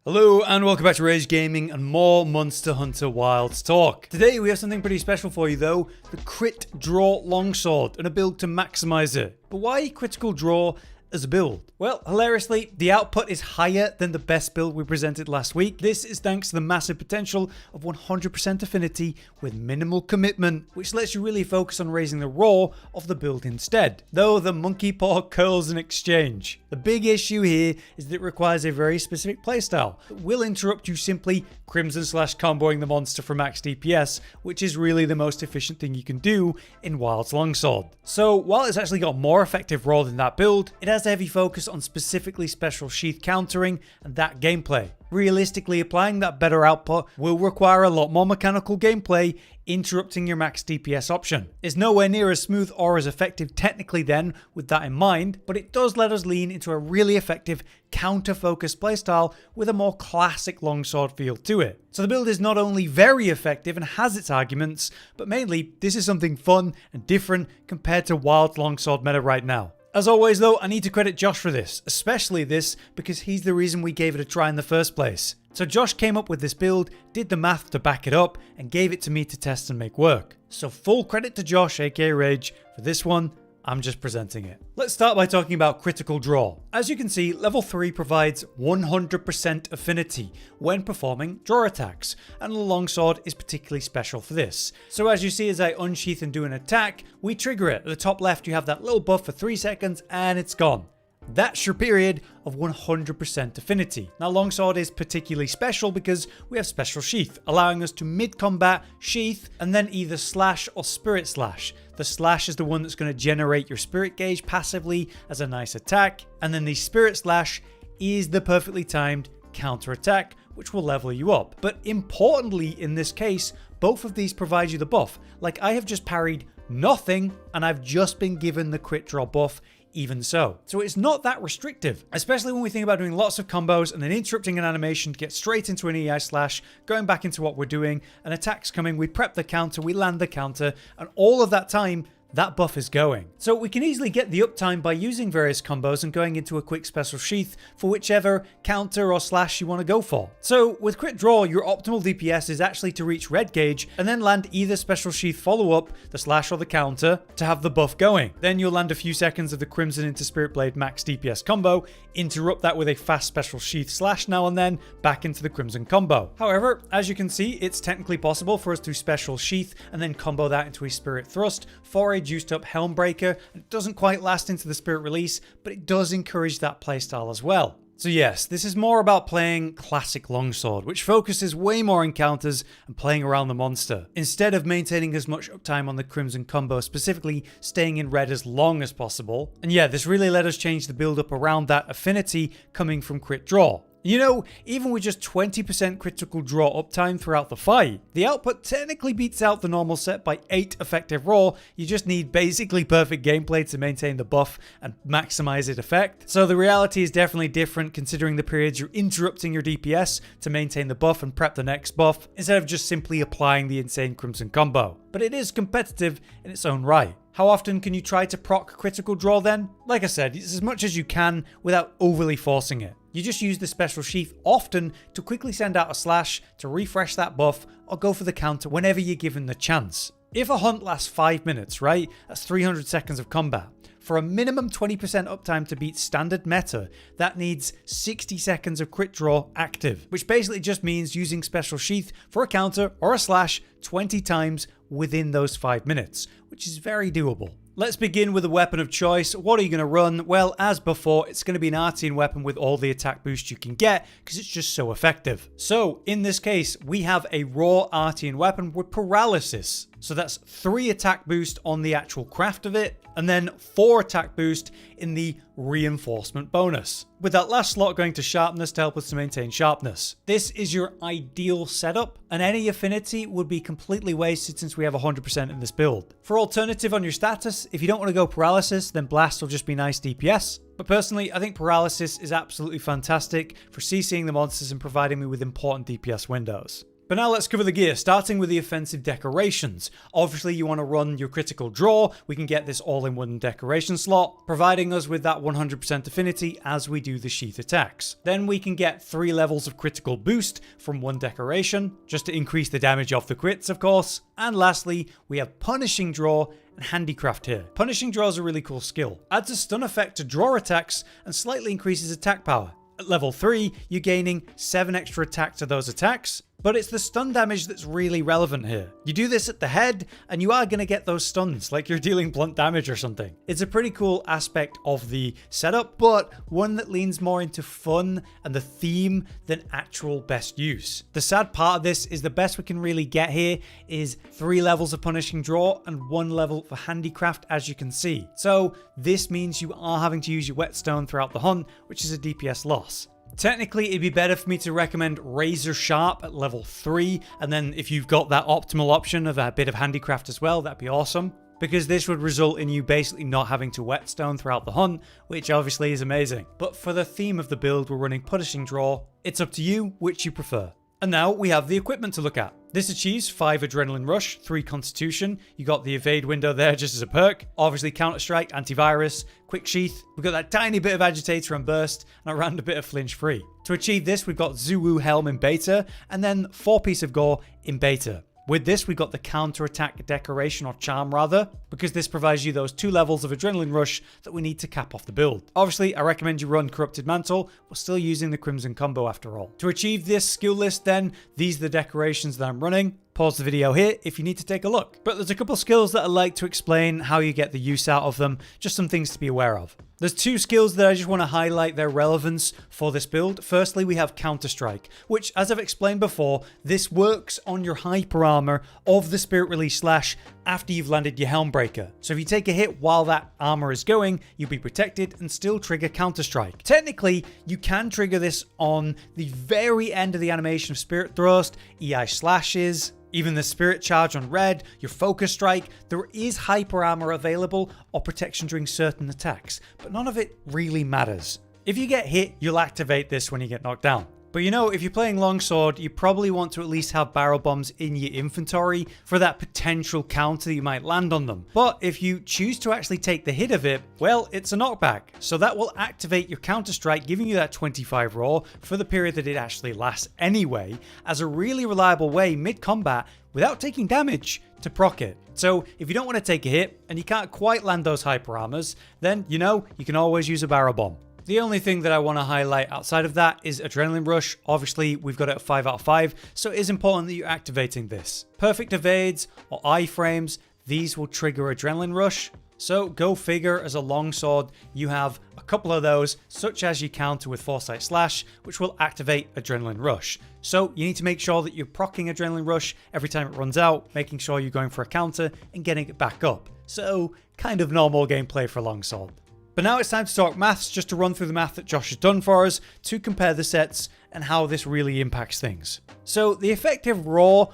Hello and welcome back to Rage Gaming and more Monster Hunter Wilds talk. Today we have something pretty special for you though, the crit draw longsword and a build to maximize it. But why critical draw as a build? Well, hilariously, the output is higher than the best build we presented last week. This is thanks to the massive potential of 100% affinity with minimal commitment, which lets you really focus on raising the raw of the build instead, though the monkey paw curls in exchange. The big issue here is that it requires a very specific playstyle that will interrupt you simply crimson / comboing the monster for max DPS, which is really the most efficient thing you can do in Wild's longsword. So while it's actually got more effective raw than that build, it has a heavy focus on specifically special sheath countering and that gameplay. Realistically, applying that better output will require a lot more mechanical gameplay, interrupting your max DPS option. It's nowhere near as smooth or as effective technically then with that in mind, but it does let us lean into a really effective counter-focused playstyle with a more classic longsword feel to it. So the build is not only very effective and has its arguments, but mainly this is something fun and different compared to Wild longsword meta right now. As always though, I need to credit Josh for this, especially this because he's the reason we gave it a try in the first place. So Josh came up with this build, did the math to back it up, and gave it to me to test and make work. So full credit to Josh aka Rage for this one. I'm just presenting it. Let's start by talking about critical draw. As you can see, level 3 provides 100% affinity when performing draw attacks, and the longsword is particularly special for this. So as you see as I unsheath and do an attack, we trigger it. At the top left you have that little buff for 3 seconds and it's gone. That's your period of 100% affinity. Now longsword is particularly special because we have special sheath, allowing us to mid-combat sheath and then either slash or spirit slash. The slash is the one that's going to generate your spirit gauge passively as a nice attack, and then the spirit slash is the perfectly timed counter attack which will level you up. But importantly in this case, both of these provide you the buff. Like I have just parried nothing and I've just been given the crit draw buff even so. So it's not that restrictive, especially when we think about doing lots of combos and then interrupting an animation to get straight into an EI slash, going back into what we're doing, an attack's coming, we prep the counter, we land the counter, and all of that time, that buff is going. So we can easily get the uptime by using various combos and going into a quick special sheath for whichever counter or slash you want to go for. So with crit draw, your optimal DPS is actually to reach red gauge and then land either special sheath follow up, the slash or the counter, to have the buff going. Then you'll land a few seconds of the crimson into spirit blade max DPS combo, interrupt that with a fast special sheath slash now and then, back into the crimson combo. However, as you can see, it's technically possible for us to special sheath and then combo that into a spirit thrust for a juiced up Helm breaker. It doesn't quite last into the spirit release, but it does encourage that playstyle as well. So yes, this is more about playing classic longsword, which focuses way more on counters and playing around the monster, instead of maintaining as much uptime on the crimson combo, specifically staying in red as long as possible. And yeah, this really let us change the build up around that affinity coming from crit draw. You know, even with just 20% critical draw uptime throughout the fight, the output technically beats out the normal set by 8 effective raw. You just need basically perfect gameplay to maintain the buff and maximize its effect. So the reality is definitely different considering the periods you're interrupting your DPS to maintain the buff and prep the next buff, instead of just simply applying the insane crimson combo. But it is competitive in its own right. How often can you try to proc critical draw then? Like I said, it's as much as you can without overly forcing it. You just use the special sheath often to quickly send out a slash to refresh that buff or go for the counter whenever you're given the chance. If a hunt lasts 5 minutes, right, that's 300 seconds of combat. For a minimum 20% uptime to beat standard meta, that needs 60 seconds of crit draw active, which basically just means using special sheath for a counter or a slash 20 times within those 5 minutes, which is very doable. Let's begin with a weapon of choice. What are you going to run? Well, as before, it's going to be an artian weapon with all the attack boost you can get because it's just so effective. So in this case, we have a raw artian weapon with paralysis. So that's 3 attack boost on the actual craft of it, and then 4 attack boost in the reinforcement bonus, with that last slot going to sharpness to help us to maintain sharpness. This is your ideal setup, and any affinity would be completely wasted since we have 100% in this build. For alternative on your status, if you don't want to go paralysis, then blast will just be nice DPS. But personally, I think paralysis is absolutely fantastic for CCing the monsters and providing me with important DPS windows. But now let's cover the gear, starting with the offensive decorations. Obviously you want to run your critical draw. We can get this all in one decoration slot, providing us with that 100% affinity as we do the sheath attacks. Then we can get 3 levels of critical boost from one decoration, just to increase the damage of the crits of course. And lastly, we have punishing draw and handicraft here. Punishing draw is a really cool skill. Adds a stun effect to draw attacks and slightly increases attack power. At level 3, you're gaining 7 extra attack to those attacks, but it's the stun damage that's really relevant here. You do this at the head, and you are going to get those stuns, like you're dealing blunt damage or something. It's a pretty cool aspect of the setup, but one that leans more into fun and the theme than actual best use. The sad part of this is the best we can really get here is 3 levels of punishing draw and 1 level for handicraft, as you can see. So this means you are having to use your whetstone throughout the hunt, which is a DPS loss. Technically, it'd be better for me to recommend Razor Sharp at level 3, and then if you've got that optimal option of a bit of handicraft as well, that'd be awesome. Because this would result in you basically not having to whetstone throughout the hunt, which obviously is amazing. But for the theme of the build, we're running Punishing Draw. It's up to you which you prefer. And now we have the equipment to look at. This achieves 5 Adrenaline Rush, 3 Constitution. You got the evade window there just as a perk. Obviously Counter Strike, Antivirus, Quick Sheath. We've got that tiny bit of Agitator and Burst, and around a bit of Flinch Free. To achieve this, we've got Zuwu Helm in beta, and then 4 Piece of Gore in beta. With this, we've got the counter-attack decoration, or charm rather, because this provides you those 2 levels of Adrenaline Rush that we need to cap off the build. Obviously, I recommend you run Corrupted Mantle, we're still using the Crimson combo after all. To achieve this skill list then, these are the decorations that I'm running. Pause the video here if you need to take a look. But there's a couple skills that I like to explain how you get the use out of them, just some things to be aware of. There's 2 skills that I just want to highlight their relevance for this build. Firstly, we have Counter Strike, which, as I've explained before, this works on your hyper armor of the Spirit Release Slash after you've landed your Helm Breaker. So if you take a hit while that armor is going, you'll be protected and still trigger Counter Strike. Technically, you can trigger this on the very end of the animation of Spirit Thrust, EI Slashes, even the Spirit Charge on red, your Focus Strike. There is hyper armor available or protection during certain attacks, but none of it really matters. If you get hit, you'll activate this when you get knocked down. But you know, if you're playing longsword, you probably want to at least have barrel bombs in your inventory for that potential counter that you might land on them. But if you choose to actually take the hit of it, well, it's a knockback. So that will activate your counter strike, giving you that 25 raw for the period that it actually lasts anyway, as a really reliable way mid-combat without taking damage to proc it. So if you don't want to take a hit and you can't quite land those hyper armors, then you know, you can always use a barrel bomb. The only thing that I want to highlight outside of that is Adrenaline Rush. Obviously, we've got it at 5 out of 5, so it is important that you're activating this. Perfect evades or iframes, these will trigger Adrenaline Rush. So go figure, as a longsword, you have a couple of those, such as you counter with Foresight Slash, which will activate Adrenaline Rush. So you need to make sure that you're proccing Adrenaline Rush every time it runs out, making sure you're going for a counter and getting it back up. So kind of normal gameplay for longsword. But now it's time to talk maths, just to run through the math that Josh has done for us to compare the sets and how this really impacts things. So the effective raw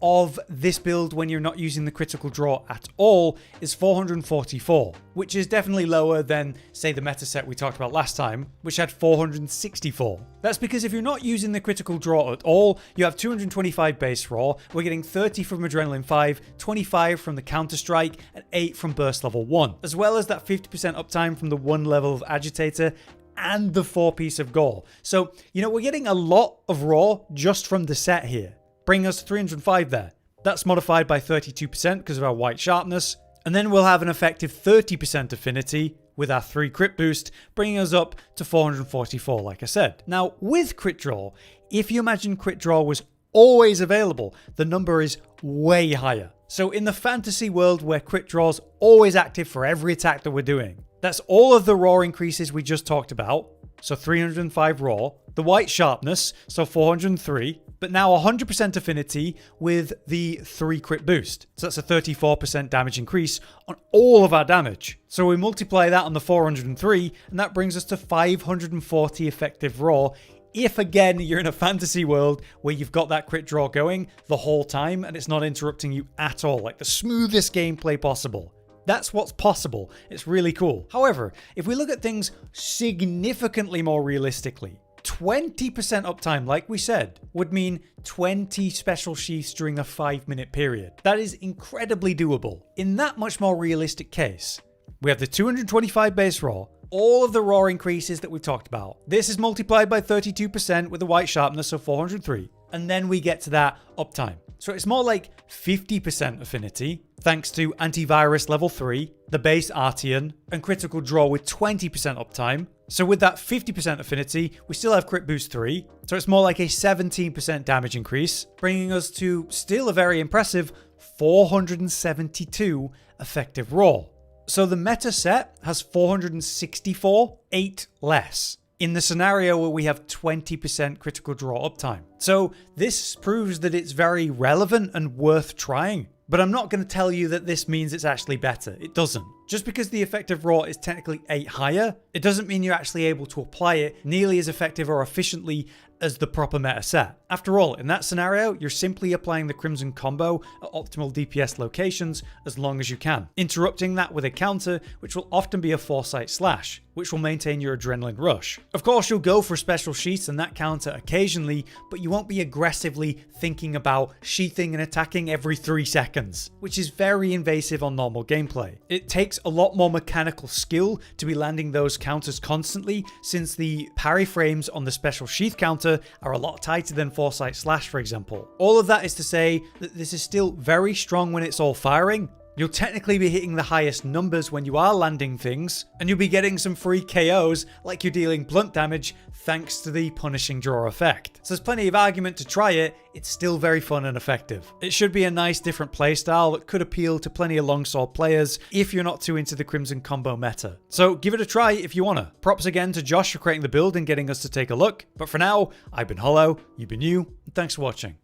of this build when you're not using the critical draw at all is 444, which is definitely lower than, say, the meta set we talked about last time, which had 464. That's because if you're not using the critical draw at all, you have 225 base raw, we're getting 30 from Adrenaline 5, 25 from the Counter Strike, and 8 from Burst level 1, as well as that 50% uptime from the 1 level of Agitator and the 4 piece of Gore. So, you know, we're getting a lot of raw just from the set here. Bring us 305 there. That's modified by 32% because of our white sharpness. And then we'll have an effective 30% affinity with our 3 crit boost, bringing us up to 444, like I said. Now, with crit draw, if you imagine crit draw was always available, the number is way higher. So in the fantasy world where crit draw is always active for every attack that we're doing, that's all of the raw increases we just talked about. So 305 raw, the white sharpness, so 403, but now 100% affinity with the 3 crit boost. So that's a 34% damage increase on all of our damage. So we multiply that on the 403, and that brings us to 540 effective raw. If again, you're in a fantasy world where you've got that crit draw going the whole time and it's not interrupting you at all, like the smoothest gameplay possible. That's what's possible. It's really cool. However, if we look at things significantly more realistically, 20% uptime, like we said, would mean 20 special sheaths during a 5-minute period. That is incredibly doable. In that much more realistic case, we have the 225 base raw, all of the raw increases that we've talked about. This is multiplied by 32% with a white sharpness of 403. And then we get to that uptime. So it's more like 50% affinity, thanks to antivirus level 3, the base artian, and critical draw with 20% uptime. So with that 50% affinity, we still have crit boost 3. So it's more like a 17% damage increase, bringing us to still a very impressive 472 effective raw. So the meta set has 464, 8 less, in the scenario where we have 20% critical draw uptime. So this proves that it's very relevant and worth trying. But I'm not going to tell you that this means it's actually better. It doesn't. Just because the effective raw is technically 8 higher, it doesn't mean you're actually able to apply it nearly as effective or efficiently as the proper meta set. After all, in that scenario, you're simply applying the Crimson combo at optimal DPS locations as long as you can, interrupting that with a counter, which will often be a Foresight slash, which will maintain your adrenaline rush. Of course, you'll go for special sheaths and that counter occasionally, but you won't be aggressively thinking about sheathing and attacking every 3 seconds, which is very invasive on normal gameplay. It takes a lot more mechanical skill to be landing those counters constantly, since the parry frames on the special sheath counter are a lot tighter than Foresight slash, for example. All of that is to say that this is still very strong when it's all firing. You'll technically be hitting the highest numbers when you are landing things, and you'll be getting some free KOs like you're dealing blunt damage thanks to the punishing draw effect. So there's plenty of argument to try it, it's still very fun and effective. It should be a nice different playstyle that could appeal to plenty of longsword players if you're not too into the Crimson combo meta. So give it a try if you wanna. Props again to Josh for creating the build and getting us to take a look. But for now, I've been Hollow, you've been you, and thanks for watching.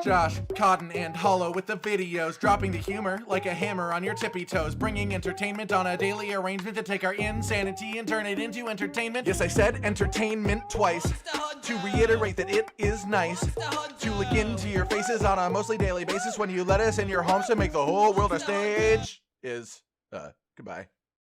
Josh, Cotton, and Hollow with the videos, dropping the humor like a hammer on your tippy toes, bringing entertainment on a daily arrangement to take our insanity and turn it into entertainment. Yes, I said entertainment twice, to reiterate that it is nice to look into your faces on a mostly daily basis when you let us in your homes to make the whole world a stage. Goodbye.